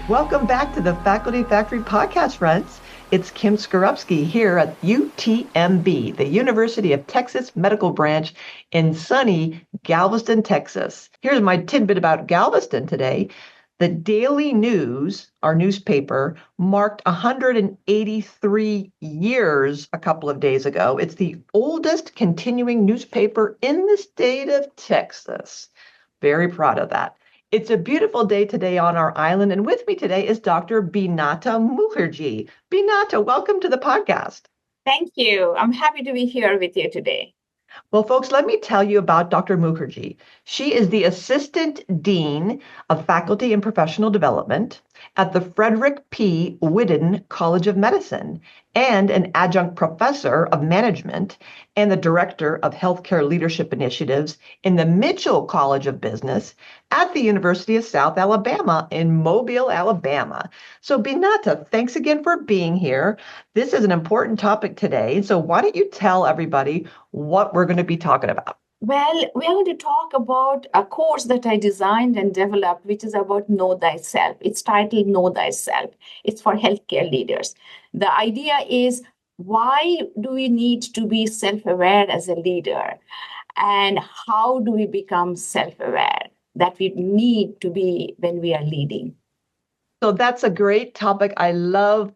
Welcome back to the Faculty Factory podcast, friends. It's Kim Skorupski here at UTMB, the University of Texas Medical Branch in sunny Galveston, Texas. Here's my tidbit about Galveston today. The Daily News, our newspaper, marked 183 years a couple of days ago. It's the oldest continuing newspaper in the state of Texas. Very proud of that. It's a beautiful day today on our island, and with me today is Dr. Binata Mukherjee. Binata, welcome to the podcast. Thank you. I'm happy to be here with you today. Well, folks, let me tell you about Dr. Mukherjee. She is the Assistant Dean of Faculty and Professional Development at the Frederick P. Whiddon College of Medicine and an adjunct professor of management and the director of healthcare leadership initiatives in the Mitchell College of Business at the University of South Alabama in Mobile, Alabama. So, Binata, thanks again for being here. This is an important topic today. So, why don't you tell everybody what we're going to be talking about? Well, we are going to talk about a course that I designed and developed, which is about Know Thyself. It's titled Know Thyself. It's for healthcare leaders. The idea is, why do we need to be self-aware as a leader? And how do we become self-aware that we need to be when we are leading? So, that's a great topic. I love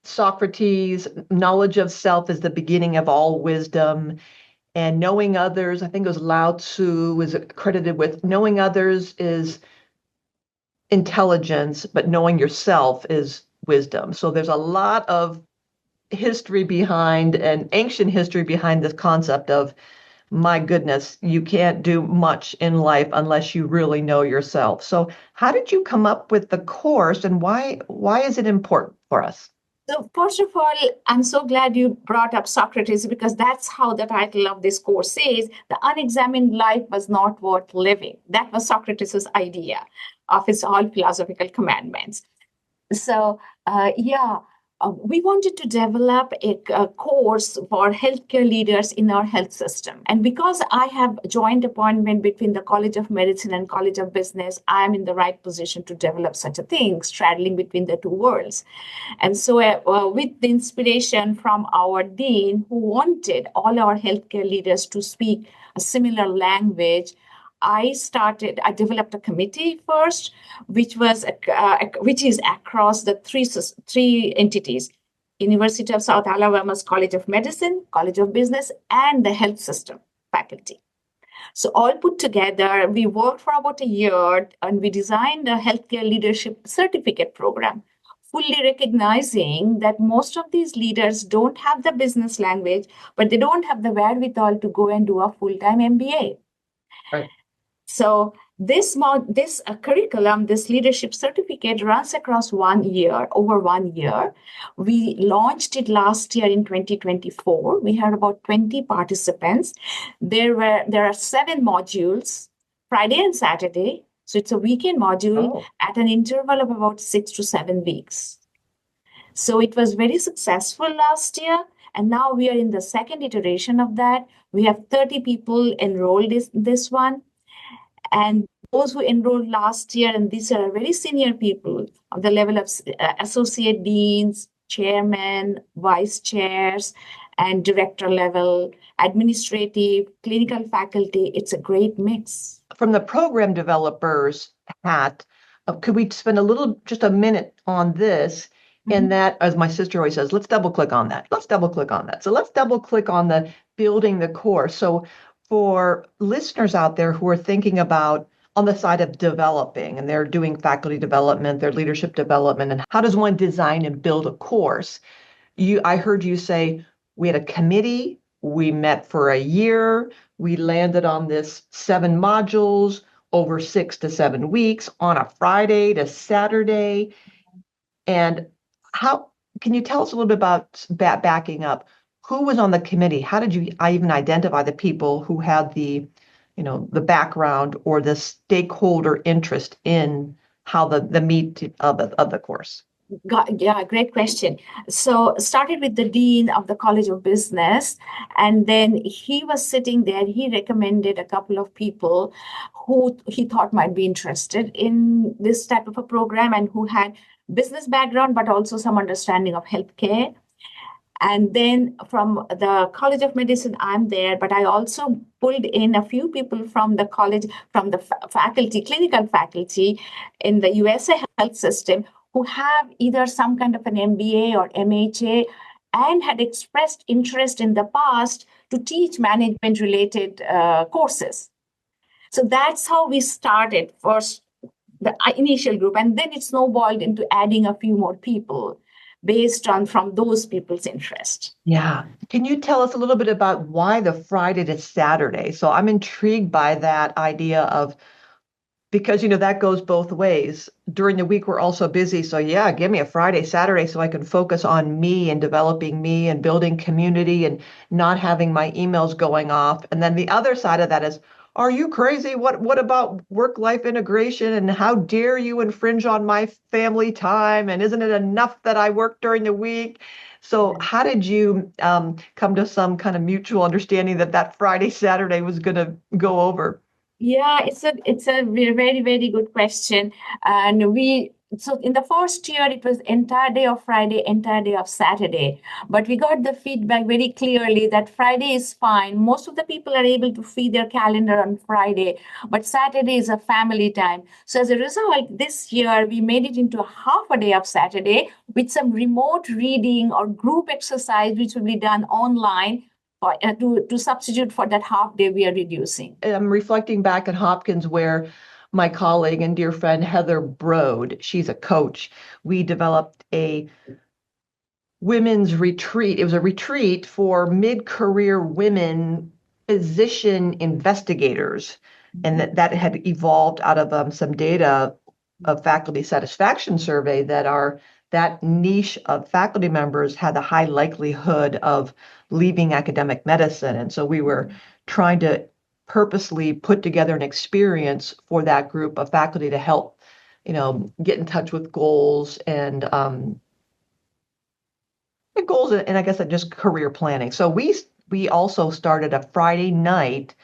Socrates. Knowledge of self is the beginning of all wisdom. And knowing others, I think it was Lao Tzu is credited with knowing others is intelligence, but knowing yourself is wisdom. So there's a lot of history behind and ancient history behind this concept of, my goodness, you can't do much in life unless you really know yourself. So how did you come up with the course, and why is it important for us? So, first of all, I'm so glad you brought up Socrates, because that's how the title of this course says: the unexamined life was not worth living. That was Socrates' idea of his all philosophical commandments. So, we wanted to develop a course for healthcare leaders in our health system. And because I have a joint appointment between the College of Medicine and College of Business, I'm in the right position to develop such a thing, straddling between the two worlds. And so, with the inspiration from our dean, who wanted all our healthcare leaders to speak a similar language, I developed a committee first, which is across the three entities: University of South Alabama's College of Medicine, College of Business, and the health system faculty. So all put together, we worked for about a year, and we designed a healthcare leadership certificate program, fully recognizing that most of these leaders don't have the business language, but they don't have the wherewithal to go and do a full-time MBA. Right. So this curriculum, this leadership certificate, runs across 1 year, over 1 year. We launched it last year in 2024. We had about 20 participants. There are 7 modules, Friday and Saturday. So it's a weekend module at an interval of about 6 to 7 weeks. So it was very successful last year. And now we are in the second iteration of that. We have 30 people enrolled in this one. And those who enrolled last year, and these are very senior people of the level of associate deans, chairmen, vice chairs, and director level, administrative, clinical faculty. It's a great mix. From the program developer's hat, could we spend just a minute on this? And that, as my sister always says, let's double click on that. Let's double click on that. So let's double click on the building the course. So for listeners out there who are thinking about on the side of developing, and they're doing faculty development, their leadership development, and how does one design and build a course? I heard you say we had a committee, we met for a year, we landed on this 7 modules over 6 to 7 weeks on a Friday to Saturday. And how can you tell us a little bit about backing up? Who was on the committee? How did you even identify the people who had the background or the stakeholder interest in how the meat of the course? Yeah, great question. So started with the dean of the College of Business, and then he was sitting there. He recommended a couple of people who he thought might be interested in this type of a program and who had business background, but also some understanding of healthcare. And then from the College of Medicine, I'm there, but I also pulled in a few people from the college, from the faculty, clinical faculty in the USA health system who have either some kind of an MBA or MHA and had expressed interest in the past to teach management related courses. So that's how we started first, the initial group, and then it snowballed into adding a few more people based on from those people's interest. Yeah. Can you tell us a little bit about why the Friday to Saturday? So I'm intrigued by that idea of because that goes both ways. During the week we're also busy, so yeah, give me a Friday, Saturday so I can focus on me and developing me and building community and not having my emails going off. And then the other side of that is, are you crazy? What about work-life integration and how dare you infringe on my family time? And isn't it enough that I work during the week? So how did you come to some kind of mutual understanding that that Friday, Saturday was going to go over? Yeah, it's a very, very good question. And we so in the first year it was entire day of Friday, entire day of Saturday. But we got the feedback very clearly that Friday is fine. Most of the people are able to feed their calendar on Friday, but Saturday is a family time. So as a result, this year we made it into a half a day of Saturday with some remote reading or group exercise, which will be done online to substitute for that half day we are reducing. I'm reflecting back at Hopkins where my colleague and dear friend Heather Broad, she's a coach, we developed a women's retreat. It was a retreat for mid-career women physician investigators. And that had evolved out of some data of faculty satisfaction survey that niche of faculty members had a high likelihood of leaving academic medicine. And so we were trying to purposely put together an experience for that group of faculty to help, get in touch with goals and goals and I guess just career planning. So we also started a Friday night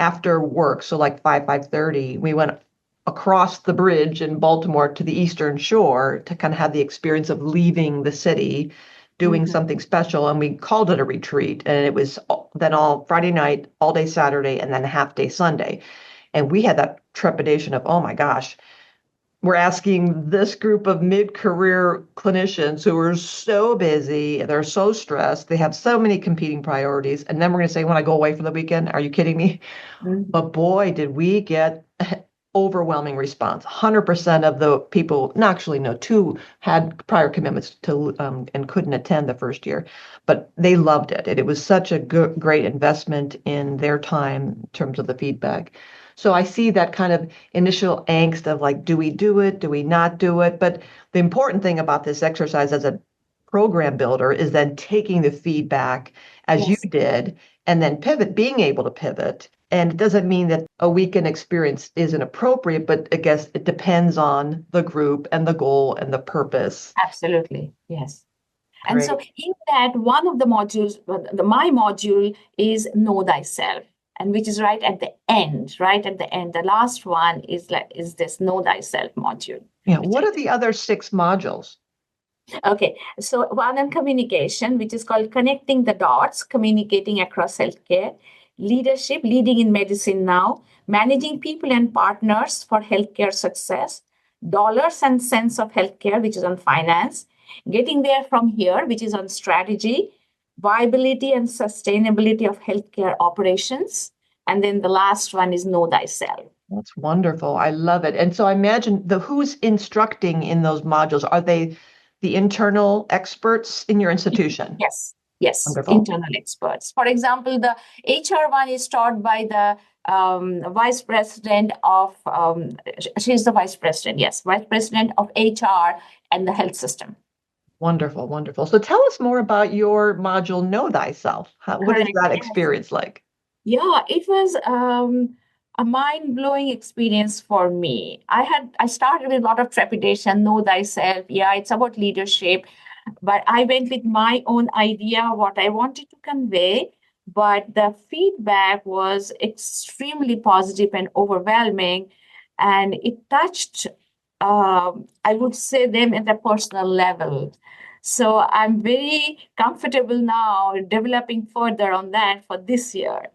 after work, so like 5:30, we went across the bridge in Baltimore to the Eastern Shore to kind of have the experience of leaving the city, doing something special, and we called it a retreat. And it was then all Friday night, all day Saturday, and then half day Sunday. And we had that trepidation of, oh my gosh, we're asking this group of mid-career clinicians who are so busy, they're so stressed, they have so many competing priorities, and then we're going to say, when I go away for the weekend, are you kidding me? But boy, did we get overwhelming response. 100% of the people, no, actually, no, two had prior commitments to and couldn't attend the first year, but they loved it. It was such a great investment in their time in terms of the feedback. So I see that kind of initial angst of like, do we do it? Do we not do it? But the important thing about this exercise as a program builder is then taking the feedback as you Yes. did and then being able to pivot. And it doesn't mean that a weekend experience isn't appropriate, but I guess it depends on the group and the goal and the purpose. Absolutely. Yes. And so Great. in that, one of the modules, my module is Know Thyself, and which is right at the end, right at the end. The last one is this Know Thyself module, Yeah. which What I are the other six modules? Okay, so one on communication, which is called Connecting the Dots, Communicating Across Healthcare, Leadership, Leading in Medicine Now, Managing People and Partners for Healthcare Success, Dollars and Cents of Healthcare, which is on finance, Getting There From Here, which is on strategy, Viability and Sustainability of Healthcare Operations, and then the last one is Know Thyself. That's wonderful. I love it. And so I imagine the who's instructing in those modules, are they the internal experts in your institution? Yes, yes, Wonderful. internal experts. For example, the HR one is taught by the vice president of, she's the vice president, yes, vice president of HR and the health system. Wonderful, wonderful. So tell us more about your module, Know Thyself. What is Correct. that Yes. experience like? Yeah, it was. A mind-blowing experience for me. I started with a lot of trepidation, know thyself. Yeah, it's about leadership. But I went with my own idea, what I wanted to convey. But the feedback was extremely positive and overwhelming. And it touched, I would say, them at a personal level. So I'm very comfortable now developing further on that for this year.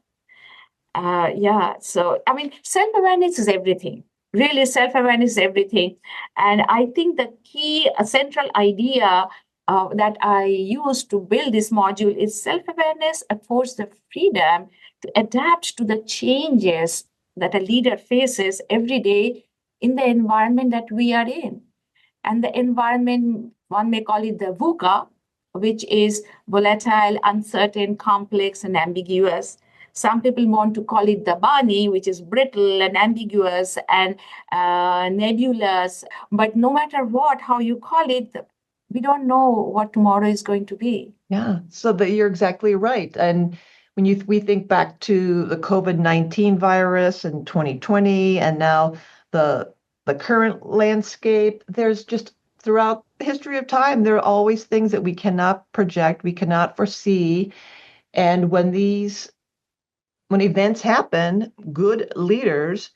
Yeah, so I mean, self awareness is everything. Really, self awareness is everything. And I think the key, a central idea that I use to build this module is self awareness affords the freedom to adapt to the changes that a leader faces every day in the environment that we are in. And the environment, one may call it the VUCA, which is volatile, uncertain, complex, and ambiguous. Some people want to call it the Bani, which is brittle and ambiguous and nebulous. But no matter what, how you call it, we don't know what tomorrow is going to be. Yeah, so that you're exactly right. And when we think back to the COVID-19 virus in 2020 and now the the current landscape, there's just throughout the history of time, there are always things that we cannot project, we cannot foresee. And when events happen, good leaders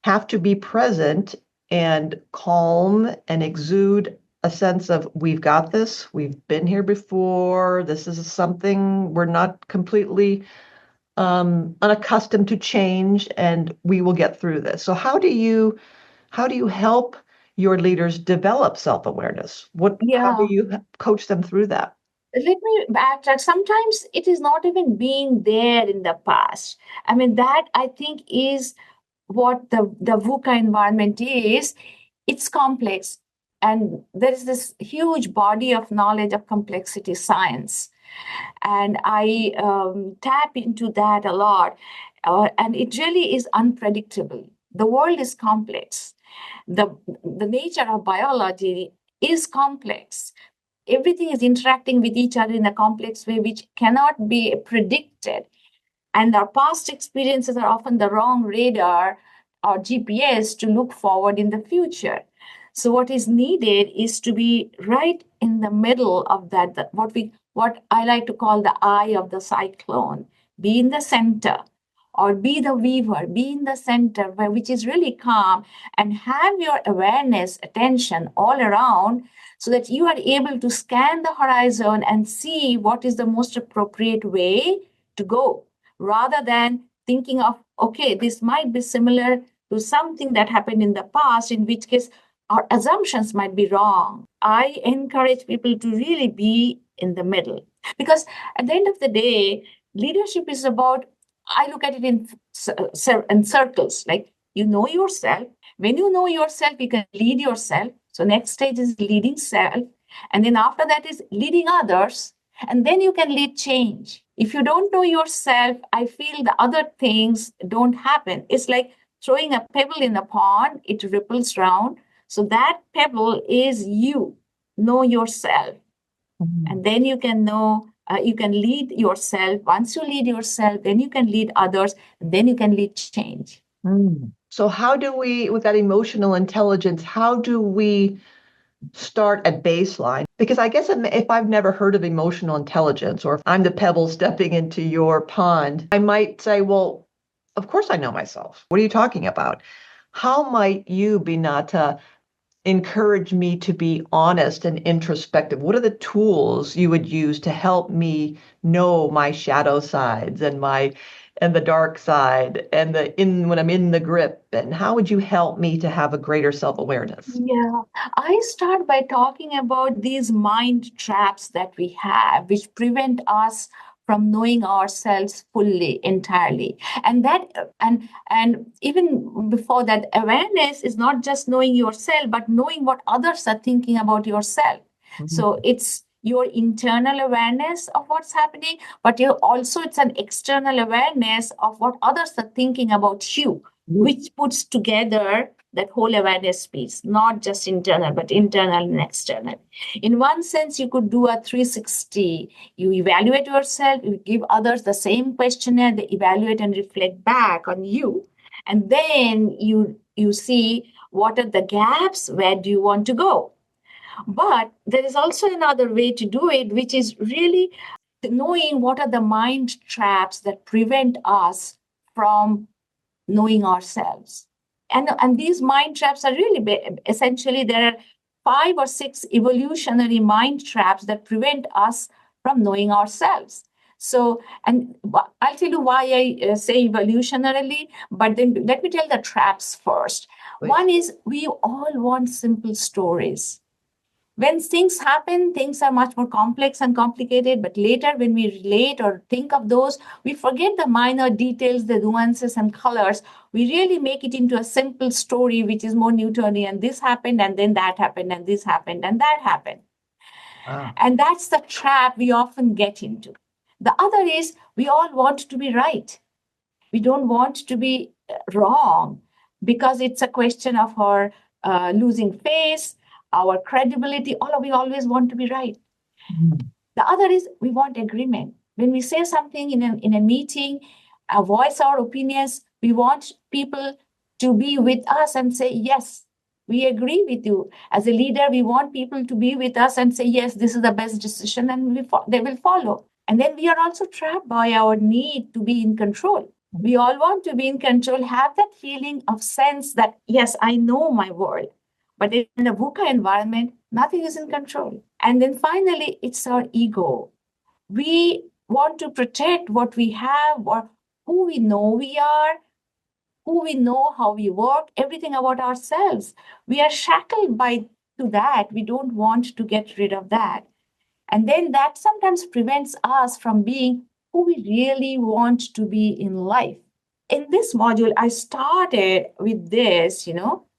have to be present and calm and exude a sense of we've got this, we've been here before, this is something we're not completely unaccustomed to change, and we will get through this. So how do you help your leaders develop self-awareness? How do Yeah. you coach them through that? Let me backtrack. Sometimes it is not even being there in the past. I mean, that I think is what the VUCA environment is. It's complex. And there is this huge body of knowledge of complexity science. And I tap into that a lot. And it really is unpredictable. The world is complex. The nature of biology is complex. Everything is interacting with each other in a complex way which cannot be predicted, and our past experiences are often the wrong radar or GPS to look forward in the future. So what is needed is to be right in the middle of that, what I like to call the eye of the cyclone. Be in the center, or be the weaver, be in the center, which is really calm, and have your awareness, attention all around, so that you are able to scan the horizon and see what is the most appropriate way to go, rather than thinking of, okay, this might be similar to something that happened in the past, in which case our assumptions might be wrong. I encourage people to really be in the middle, because at the end of the day, leadership is about, I look at it in circles. Like, you know yourself. When you know yourself, you can lead yourself. So next stage is leading self, and then after that is leading others, and then you can lead change. If you don't know yourself, I feel the other things don't happen. It's like throwing a pebble in a pond; it ripples round. So that pebble is you. Know yourself, and then you can know, you can lead yourself. Once you lead yourself, then you can lead others, and then you can lead change. So how do we, with that emotional intelligence, how do we start at baseline? Because I guess if I've never heard of emotional intelligence, or if I'm the pebble stepping into your pond, I might say, well, of course I know myself. What are you talking about? How might you, Binata, encourage me to be honest and introspective? What are the tools you would use to help me know my shadow sides and the dark side and the in when I'm in the grip? And how would you help me to have a greater self-awareness? Yeah, I start by talking about these mind traps that we have, which prevent us from knowing ourselves fully, entirely. And even before that, awareness is not just knowing yourself, but knowing what others are thinking about yourself. So it's your internal awareness of what's happening, but you also, it's an external awareness of what others are thinking about you, which puts together that whole awareness piece, not just internal, but internal and external. In one sense, you could do a 360. You evaluate yourself, you give others the same questionnaire, they evaluate and reflect back on you. And then you see what are the gaps, where do you want to go. But there is also another way to do it, which is really knowing what are the mind traps that prevent us from knowing ourselves. And these mind traps are really essentially there are 5 or 6 evolutionary mind traps that prevent us from knowing ourselves. So, and I'll tell you why I say evolutionarily, but then let me tell the traps first. Please. One is we all want simple stories. When things happen, things are much more complex and complicated, but later when we relate or think of those, we forget the minor details, the nuances and colors. We really make it into a simple story, which is more Newtonian. This happened, and then that happened, and this happened, and that happened. Wow. And that's the trap we often get into. The other is we all want to be right. We don't want to be wrong because it's a question of our losing face, our credibility. We always want to be right. Mhm. The other is we want agreement. When we say something in a meeting, voice our opinions, we want people to be with us and say, yes, we agree with you. As a leader, we want people to be with us and say, yes, this is the best decision, and they will follow. And then we are also trapped by our need to be in control. We all want to be in control, have that feeling of sense that, yes, I know my world. But in the VUCA environment, nothing is in control. And then finally, it's our ego. We want to protect what we have or who we know we are, who we know, how we work, everything about ourselves. We are shackled by to that. We don't want to get rid of that. And then that sometimes prevents us from being who we really want to be in life. In this module, I started with this,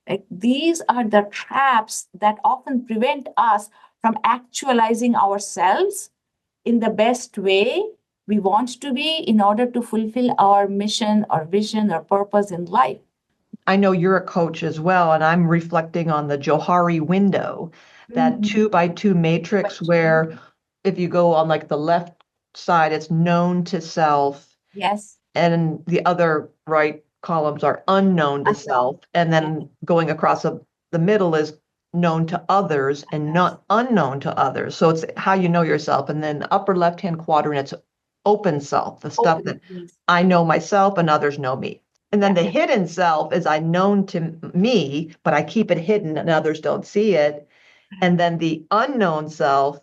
like these are the traps that often prevent us from actualizing ourselves in the best way we want to be in order to fulfill our mission or vision or purpose in life. I know you're a coach as well, and I'm reflecting on the Johari window, that 2 by 2 matrix where if you go on like the left side, it's known to self, Yes. and the other right columns are unknown to self, and then going across the middle is known to others and not unknown to others. So it's how you know yourself. And then the upper left-hand quadrant, it's open self, the stuff that I know myself and others know me. And then the hidden self is I known to me, but I keep it hidden and others don't see it. And then the unknown self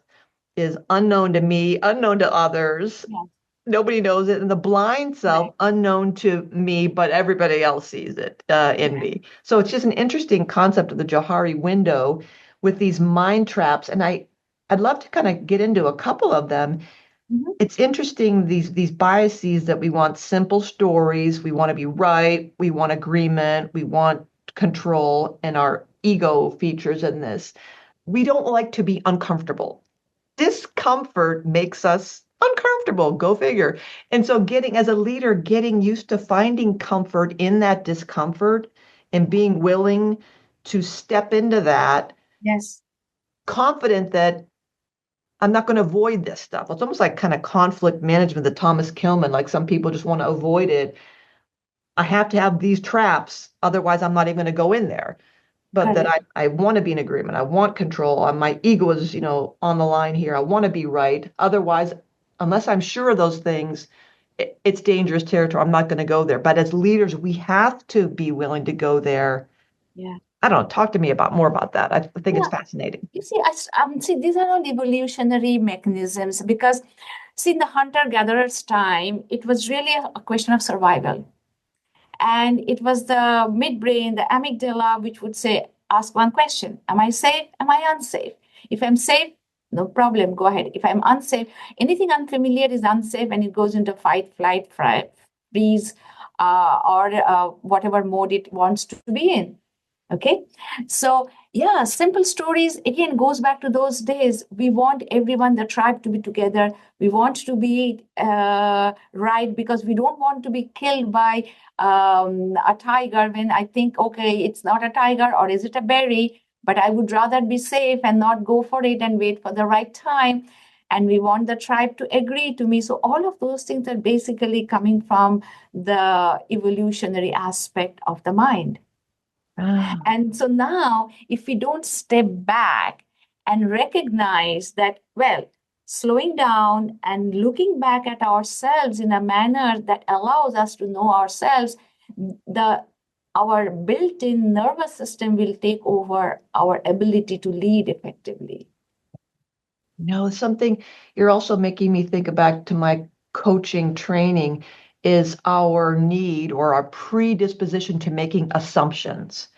is unknown to me, unknown to others. Yes. Nobody knows it. And the blind self, Right. unknown to me, but everybody else sees it in me. So it's just an interesting concept of the Johari window with these mind traps. And I'd love to kind of get into a couple of them. Mhm. It's interesting, these biases that we want simple stories, we want to be right, we want agreement, we want control, and our ego features in this. We don't like to be uncomfortable. Discomfort makes us uncomfortable. Go figure. And so as a leader, getting used to finding comfort in that discomfort and being willing to step into that, Yes. confident that I'm not going to avoid this stuff. It's almost like kind of conflict management, the Thomas Kilmann, like some people just want to avoid it. I have to have these traps, otherwise I'm not even going to go in there. But that I want to be in agreement. I want control. My ego is, on the line here. I want to be right. Otherwise, unless I'm sure of those things, it's dangerous territory. I'm not going to go there. But as leaders, we have to be willing to go there. Yeah. I don't know. Talk to me more about that. I think it's fascinating. You see, these are all evolutionary mechanisms because, see, in the hunter-gatherer's time, it was really a question of survival. And it was the midbrain, the amygdala, which would ask one question: am I safe? Am I unsafe? If I'm safe, no problem, go ahead. If I'm unsafe, anything unfamiliar is unsafe, and it goes into fight, flight, freeze, or whatever mode it wants to be in. Okay. So, yeah, simple stories again goes back to those days. We want everyone, the tribe, to be together. We want to be right because we don't want to be killed by a tiger when I think, okay, it's not a tiger, or is it a berry? But I would rather be safe and not go for it and wait for the right time. and we want the tribe to agree to me. So all of those things are basically coming from the evolutionary aspect of the mind. Ah, And so now, if we don't step back and recognize that, well, slowing down and looking back at ourselves in a manner that allows us to know ourselves, the our built-in nervous system will take over our ability to lead effectively. something you're also making me think back to my coaching training is our need or our predisposition to making assumptions.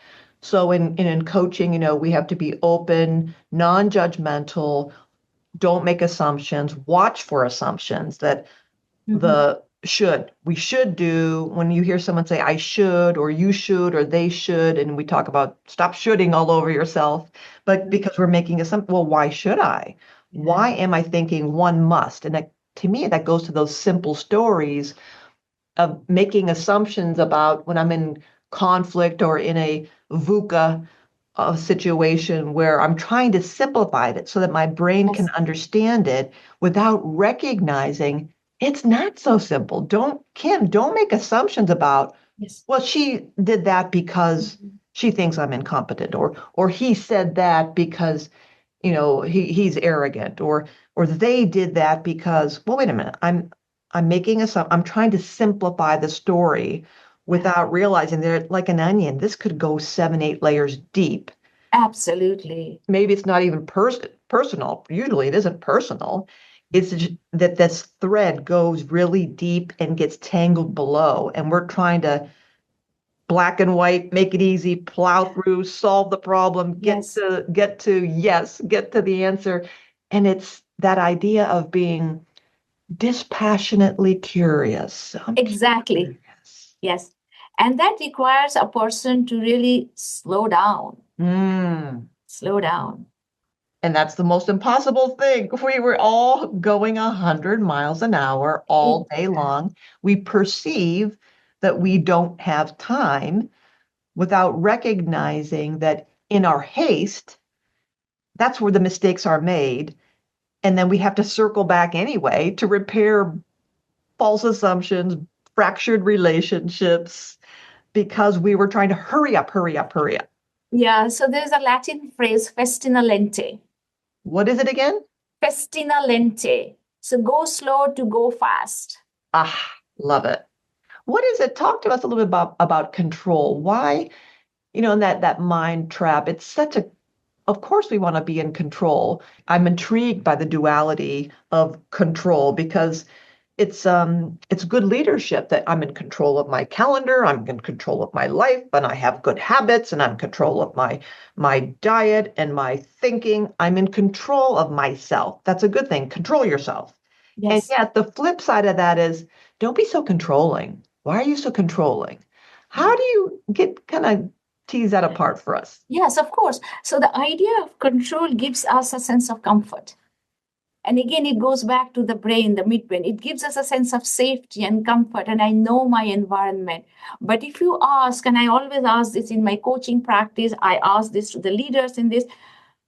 So in coaching, we have to be open, non-judgmental, don't make assumptions, watch for assumptions that Mhm. the we should do when you hear someone say I should or you should or they should, and we talk about stop shoulding all over yourself, but because we're making assumptions, well, why should I? Yeah. Why am I thinking one must? And that, to me, that goes to those simple stories of making assumptions about when I'm in conflict or in a VUCA situation where I'm trying to simplify it so that my brain can Yes. understand it without recognizing it's not so simple. Don't make assumptions about, Yes. well, she did that because Mhm. she thinks I'm incompetent, or he said that because, he's arrogant, or they did that because, well, wait a minute, I'm trying to simplify the story Yeah. without realizing that, like an onion, this could go 7, 8 layers deep. Absolutely. Maybe it's not even personal. Usually it isn't personal. It's just that this thread goes really deep and gets tangled below. And we're trying to black and white, make it easy, plow through, solve the problem, Yes. get to the answer. And it's that idea of being dispassionately curious. I'm Exactly. curious. Yes. And that requires a person to really slow down. Mm. Slow down. And that's the most impossible thing. We were all going 100 miles an hour all day Exactly. long. We perceive that we don't have time without recognizing that in our haste, that's where the mistakes are made. And then we have to circle back anyway to repair false assumptions, fractured relationships, because we were trying to hurry up, hurry up, hurry up. Yeah. So there's a Latin phrase, festina lente. What is it again? Festina lente. So go slow to go fast. Ah, love it. What is it? Talk to us a little bit about control. Why, in that mind trap, it's such a, of course we want to be in control. I'm intrigued by the duality of control because it's good leadership that I'm in control of my calendar, I'm in control of my life, and I have good habits, and I'm in control of my diet and my thinking. I'm in control of myself. That's a good thing. Control yourself. And Yes. yet the flip side of that is don't be so controlling. Why are you so controlling? How do you get kind of tease that apart for us? Yes, of course. So the idea of control gives us a sense of comfort. And again, it goes back to the brain, the midbrain. It gives us a sense of safety and comfort, and I know my environment. But if you ask, and I always ask this in my coaching practice, I ask this to the leaders in this,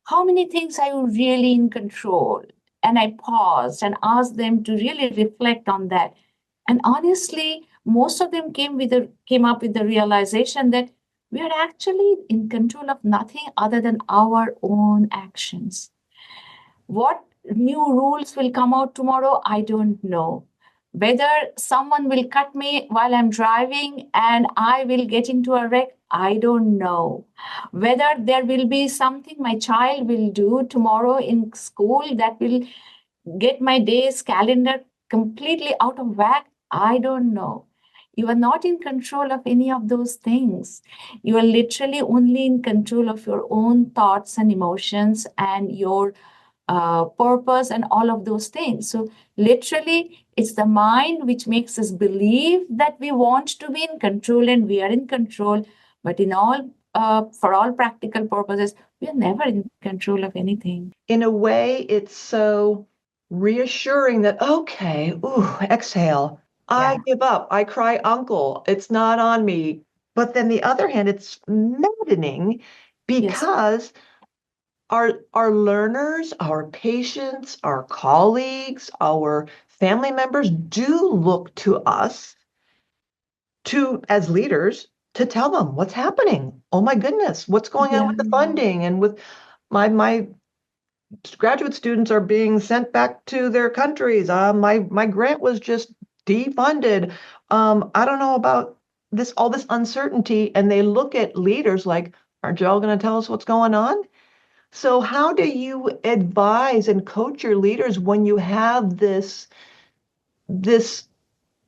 how many things are you really in control? And I paused and asked them to really reflect on that. And honestly, most of them came up with the realization that we are actually in control of nothing other than our own actions. What new rules will come out tomorrow, I don't know. Whether someone will cut me while I'm driving and I will get into a wreck, I don't know. Whether there will be something my child will do tomorrow in school that will get my day's calendar completely out of whack, I don't know. You are not in control of any of those things. You are literally only in control of your own thoughts and emotions and your purpose and all of those things. So, literally, it's the mind which makes us believe that we want to be in control and we are in control. But for all practical purposes, we are never in control of anything. In a way, it's so reassuring that, okay, ooh, exhale. I Yeah. give up. I cry uncle. It's not on me. But then the other hand, it's maddening Yes. because our learners, our patients, our colleagues, our family members do look to us to as leaders to tell them what's happening. Oh my goodness, what's going on Yeah. with the funding and with my graduate students are being sent back to their countries. My grant was just defunded. I don't know about this all this uncertainty, and they look at leaders like, aren't you all going to tell us what's going on? So how do you advise and coach your leaders when you have this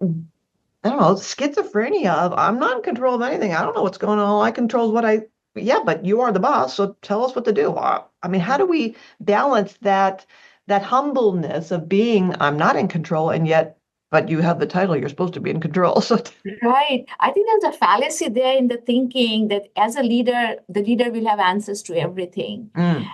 I don't know, schizophrenia of I'm not in control of anything. I don't know what's going on. All I control is what I, yeah, but you are the boss, so tell us what to do. I mean, how do we balance that humbleness of being I'm not in control and yet, but you have the title, you're supposed to be in control. So Right. I think there's a fallacy there in the thinking that as a leader, the leader will have answers to everything. mm,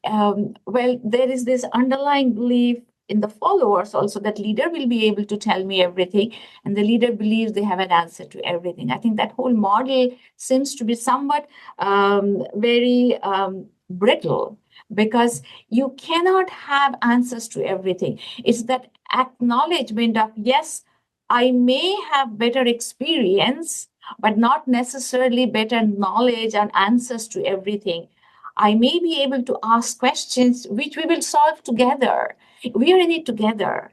And well, there is this underlying belief in the followers also that leader will be able to tell me everything, and the leader believes they have an answer to everything. I think that whole model seems to be somewhat very brittle because you cannot have answers to everything. It's that acknowledgement of, yes, I may have better experience, but not necessarily better knowledge and answers to everything. I may be able to ask questions which we will solve together. We are in it together.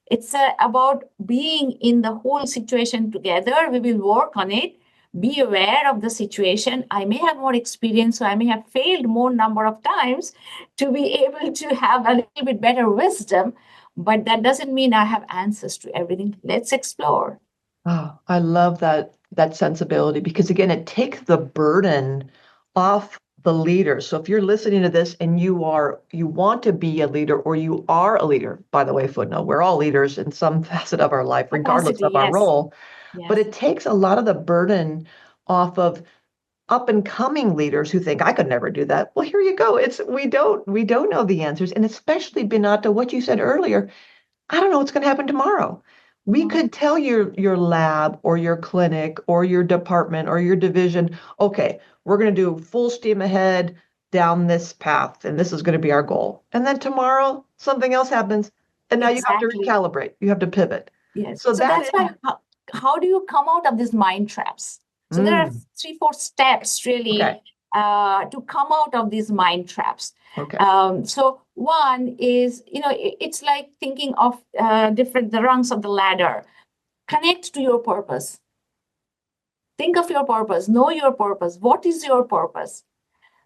It's about being in the whole situation together. We will work on it. Be aware of the situation. I may have more experience, so I may have failed more number of times to be able to have a little bit better wisdom. But that doesn't mean I have answers to everything. Let's explore. oh, I love that sensibility because again, it takes the burden off the leader. So if you're listening to this and you want to be a leader or you are a leader, by the way, footnote, we're all leaders in some facet of our life, regardless Capacity, of our yes. role. But Yes. it takes a lot of the burden off of up and coming leaders who think I could never do that. Well, here you go. It's we don't know the answers. And especially Binata, what you said earlier, I don't know what's going to happen tomorrow. We Mhm. could tell your lab or your clinic or your department or your division, okay, we're going to do full steam ahead down this path, and this is going to be our goal. And then tomorrow, something else happens, and now you have to Exactly. recalibrate. You have to pivot. Yes. So So that that's is, why, how do you come out of these mind traps? So there are mm, three, four steps okay, really to come out of these mind traps. okay. So one is, it's like thinking of the rungs of the ladder. Connect to your purpose. Think of your purpose. Know your purpose. What is your purpose?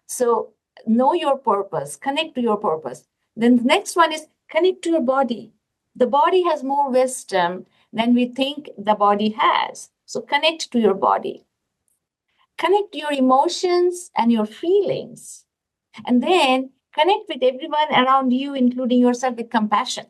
So know your purpose. Connect to your purpose. Then the next one is connect to your body. The body has more wisdom than we think the body has. So connect to your body. Connect your emotions and your feelings. And then connect with everyone around you, including yourself, with compassion.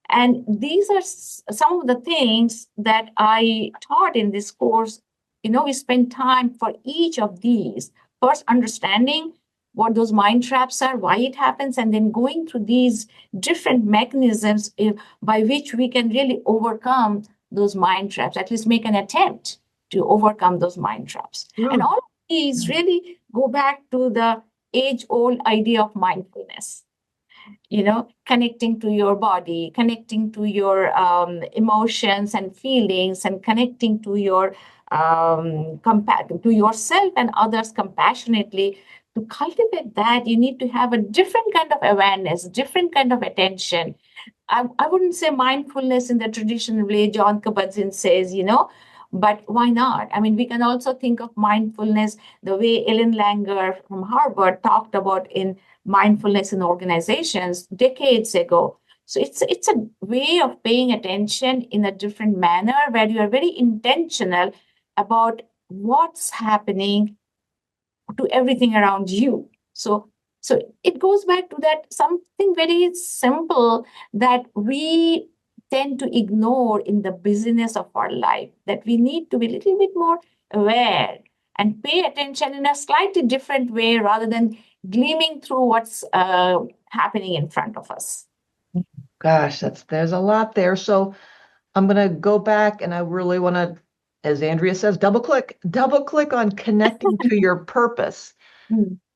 And these are some of the things that I taught in this course. We spend time for each of these. First, understanding what those mind traps are, why it happens, and then going through these different mechanisms by which we can really overcome those mind traps, at least make an attempt to overcome those mind traps. And Mm, all of these really go back to the age old idea of mindfulness, connecting to your body, connecting to your emotions and feelings, and connecting to your to yourself and others compassionately. To cultivate that, you need to have a different kind of awareness, different kind of attention. I wouldn't say mindfulness in the traditional way John Kabat-Zinn says, but why not? I mean, we can also think of mindfulness the way Ellen Langer from Harvard talked about in mindfulness in organizations decades ago. So it's a way of paying attention in a different manner where you are very intentional about what's happening to everything around you. So it goes back to that something very simple that we tend to ignore in the busyness of our life, that we need to be a little bit more aware and pay attention in a slightly different way rather than gleaming through what's happening in front of us. gosh, there's a lot there. So I'm going to go back and I really want to, as Andrea says, double click on connecting to your purpose.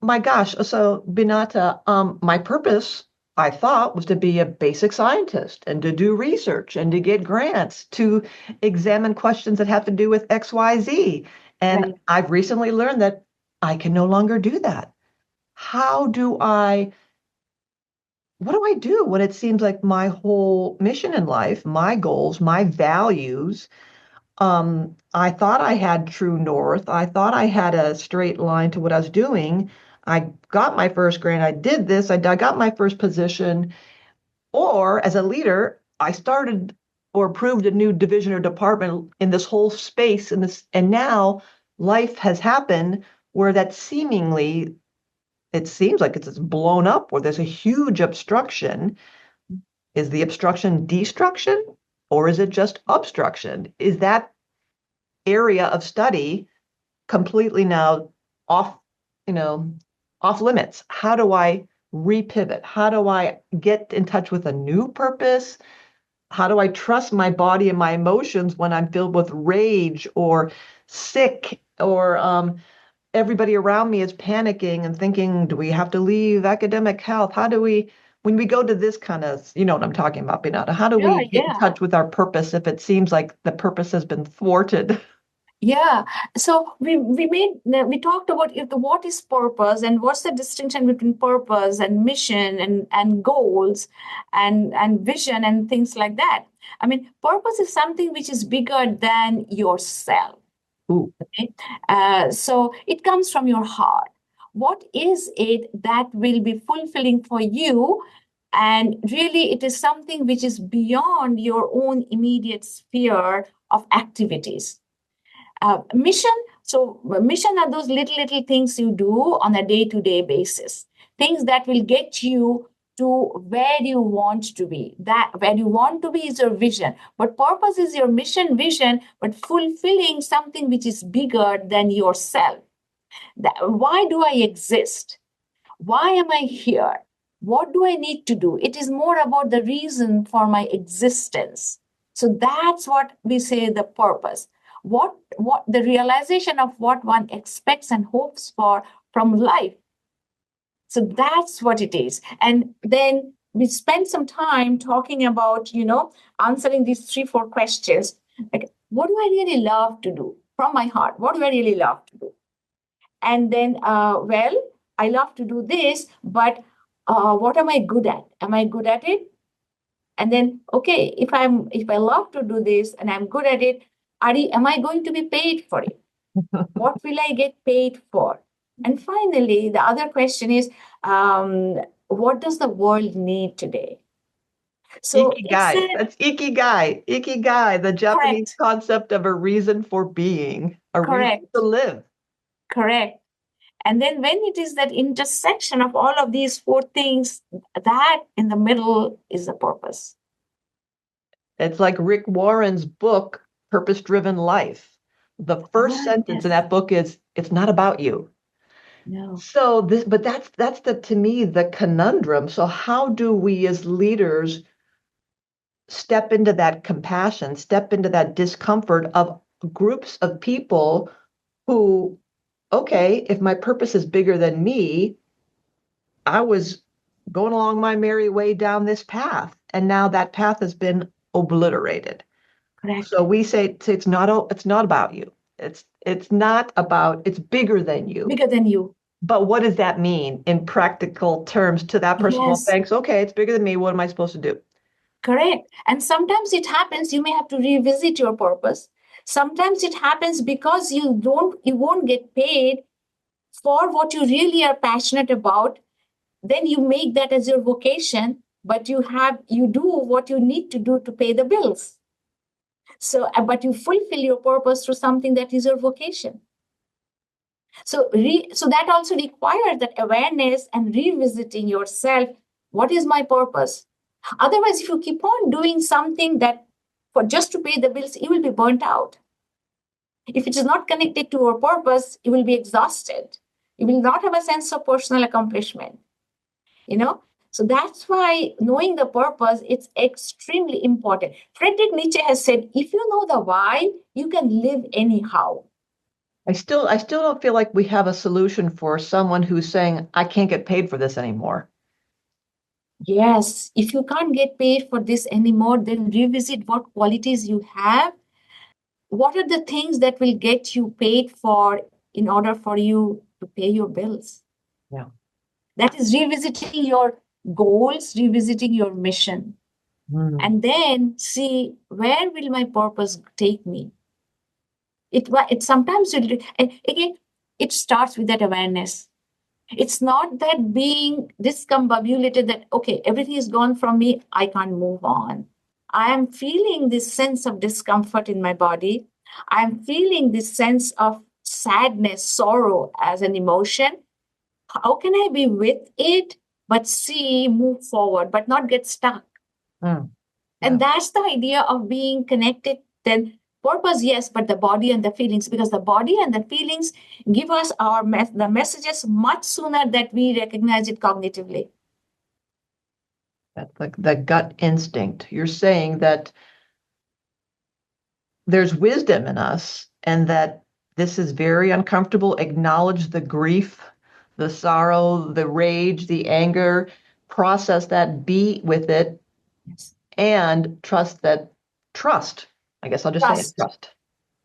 My gosh. So, Binata, my purpose, I thought, was to be a basic scientist and to do research and to get grants to examine questions that have to do with XYZ. And Right. I've recently learned that I can no longer do that. How do I, what do I do when it seems like my whole mission in life, my goals, my values, I thought I had true north. I thought I had a straight line to what I was doing. I got my first grant. I did this. I got my first position. Or as a leader, I started or approved a new division or department in this whole space in this, and now life has happened where that seemingly it seems like it's blown up, where there's a huge obstruction. Is the obstruction destruction or is it just obstruction? Is that area of study completely now off, you know, off limits? How do I repivot? How do I get in touch with a new purpose? How do I trust my body and my emotions when I'm filled with rage or sick or everybody around me is panicking and thinking, do we have to leave academic health? How do we, when we go to this kind of, you know what I'm talking about, Binata, how do Sure, we get in yeah. touch with our purpose if it seems like the purpose has been thwarted? Yeah. So we talked about if the what is purpose and what's the distinction between purpose and mission and goals and vision and things like that. I mean, purpose is something which is bigger than yourself. Ooh, Okay? So it comes from your heart. What is it that will be fulfilling for you? And really, it is something which is beyond your own immediate sphere of activities. Mission. So mission are those little things you do on a day-to-day basis, things that will get you to where you want to be. That where you want to be is your vision, but purpose is your mission vision, but fulfilling something which is bigger than yourself. Why do I exist? Why am I here? What do I need to do? It is more about the reason for my existence. So that's what we say the purpose. What the realization of what one expects and hopes for from life. So that's what it is. And then we spend some time talking about, answering these 3, 4 questions. Like, what do I really love to do from my heart? What do I really love to do? And then well, I love to do this, but what am I good at? Am I good at it? And then, okay, if I love to do this and I'm good at it, am I going to be paid for it? What will I get paid for? And finally, the other question is, what does the world need today? So it's ikigai. a That's ikigai. Ikigai, the Japanese correct, concept of a reason for being, a reason to correct, live. correct. And then when it is that intersection of all of these 4 things, that in the middle is the purpose. It's like Rick Warren's book, Purpose Driven Life. The first Ah, sentence in yes. that book is, it's not about you. No. So this, but that's the to me the conundrum. So how do we as leaders step into that compassion, step into that discomfort of groups of people who, okay, if my purpose is bigger than me, I was going along my merry way down this path, and now that path has been obliterated. Correct. So we say it's not about you. It's not about it's bigger than you. Bigger than you. But what does that mean in practical terms to that person? Well, Yes, thanks. Okay, it's bigger than me. What am I supposed to do? correct. And sometimes it happens, you may have to revisit your purpose. Sometimes it happens because you won't get paid for what you really are passionate about. Then you make that as your vocation, but you do what you need to do to pay the bills. So, but you fulfill your purpose through something that is your vocation. So that also requires that awareness and revisiting yourself. What is my purpose? Otherwise, if you keep on doing something that for just to pay the bills, you will be burnt out. If it is not connected to your purpose, you will be exhausted. You will not have a sense of personal accomplishment. You know, so that's why knowing the purpose it's extremely important. Friedrich Nietzsche has said, if you know the why, you can live anyhow. I still don't feel like we have a solution for someone who's saying, I can't get paid for this anymore. Yes, if you can't get paid for this anymore, then revisit what qualities you have. What are the things that will get you paid for in order for you to pay your bills? Yeah. That is revisiting your goals, revisiting your mission, Mm, and then see where will my purpose take me. It sometimes will, and again, it starts with that awareness. It's not that being discombobulated that, okay, everything is gone from me, I can't move on. I am feeling this sense of discomfort in my body. I'm feeling this sense of sadness, sorrow as an emotion. How can I be with it, but see, move forward, but not get stuck? mm, And yeah. that's the idea of being connected. Then purpose, yes, but the body and the feelings, because the body and the feelings give us the messages much sooner that we recognize it cognitively. That's like the gut instinct. You're saying that there's wisdom in us and that this is very uncomfortable. Acknowledge the grief, the sorrow, the rage, the anger, process that, be with it, Yes. and trust. I guess I'll just say it, Trust. trust.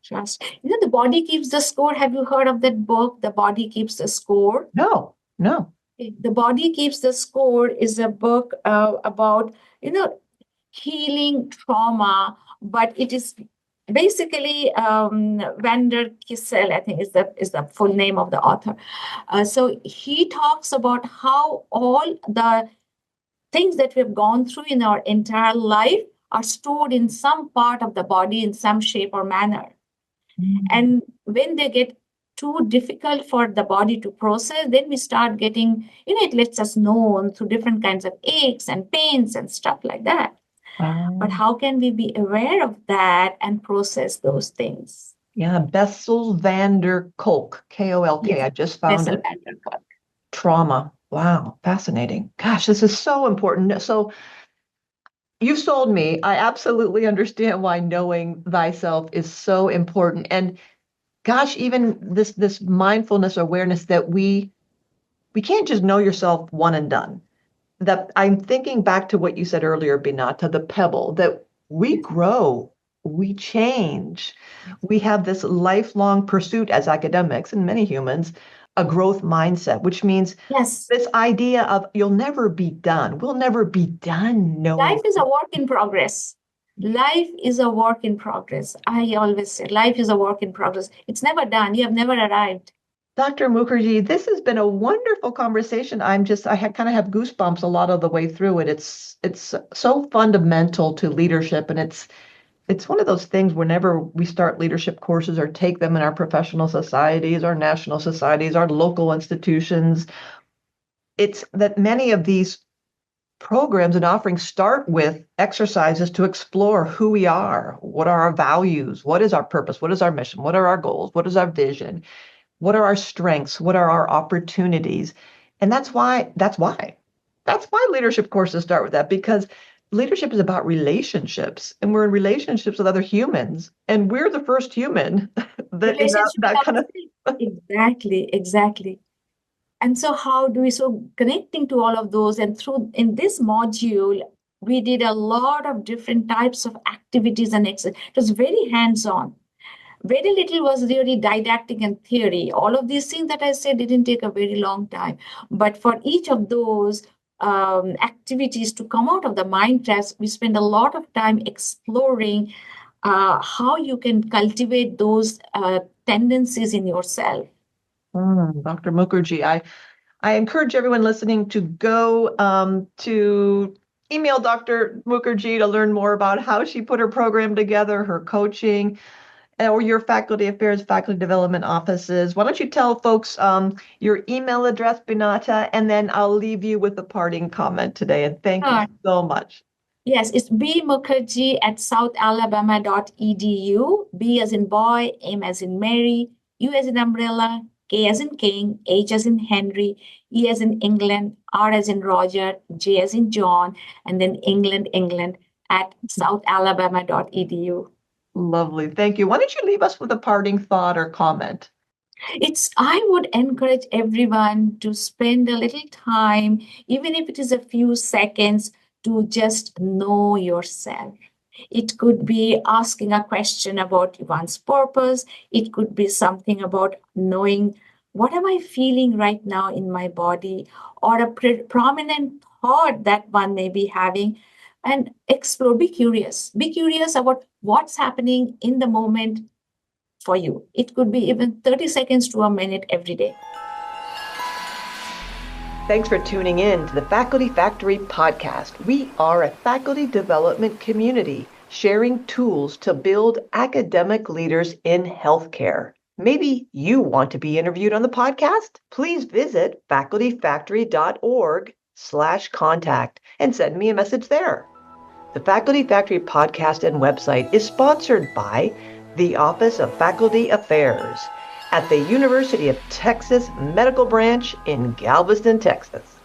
Trust. The body keeps the score. Have you heard of that book? The body keeps the score. No, no. The body keeps the score is a book about, you know, healing trauma, but it is basically Vander Kissel, I think is the full name of the author. So he talks about how all the things that we've gone through in our entire life are stored in some part of the body in some shape or manner. Mm. And when they get too difficult for the body to process, then we start getting, it lets us know through different kinds of aches and pains and stuff like that. But Um, how can we be aware of that and process those things? yeah, Bessel van der Kolk, Kolk. Yes, I just found Bessel it. van der Kolk. Trauma. Wow, fascinating. Gosh, this is so important. So you've sold me. I absolutely understand why knowing thyself is so important. And gosh, even this mindfulness awareness that we can't just know yourself one and done. That I'm thinking back to what you said earlier, Binata, the pebble, that we Yes, grow, we change. yes, We have this lifelong pursuit as academics and many humans, a growth mindset, which means yes. this idea of you'll never be done. We'll never be done knowing. Life is a work in progress. Life is a work in progress. I always say life is a work in progress. It's never done. You have never arrived. Dr. Mukherjee, this has been a wonderful conversation. Kind of have goosebumps a lot of the way through it. It's so fundamental to leadership, and it's one of those things whenever we start leadership courses or take them in our professional societies, our national societies, our local institutions, it's that many of these programs and offerings start with exercises to explore who we are, what are our values, what is our purpose, what is our mission, what are our goals, what is our vision, what are our strengths, what are our opportunities. And that's why leadership courses start with that, because leadership is about relationships, and we're in relationships with other humans, and we're the first human that in Relationship with that kind of. ourselves. Exactly, exactly. And so how do we, so connecting to all of those, and through in this module, we did a lot of different types of activities and exercise. It was very hands-on. Very little was really didactic and theory. All of these things that I said didn't take a very long time. But for each of those activities to come out of the mind traps, we spend a lot of time exploring how you can cultivate those tendencies in yourself. Dr. Mukherjee, I encourage everyone listening to go to email Dr. Mukherjee to learn more about how she put her program together, her coaching, or your faculty affairs, faculty development offices. Why don't you tell folks your email address, Binata, and then I'll leave you with a parting comment today. And thank you Uh, so much. yes, it's bmukherjee at southalabama.edu. B as in boy, M as in Mary, U as in umbrella, K as in king, H as in Henry, E as in England, R as in Roger, J as in John, and then England at southalabama.edu. Lovely. Thank you. Why don't you leave us with a parting thought or comment? I would encourage everyone to spend a little time, even if it is a few seconds, to just know yourself. It could be asking a question about one's purpose. It could be something about knowing what am I feeling right now in my body, or a prominent thought that one may be having. And explore, be curious. Be curious about what's happening in the moment for you. It could be even 30 seconds to a minute every day. Thanks for tuning in to the Faculty Factory podcast. We are a faculty development community sharing tools to build academic leaders in healthcare. Maybe you want to be interviewed on the podcast? Please visit facultyfactory.org/contact and send me a message there. The Faculty Factory podcast and website is sponsored by the Office of Faculty Affairs at the University of Texas Medical Branch in Galveston, Texas.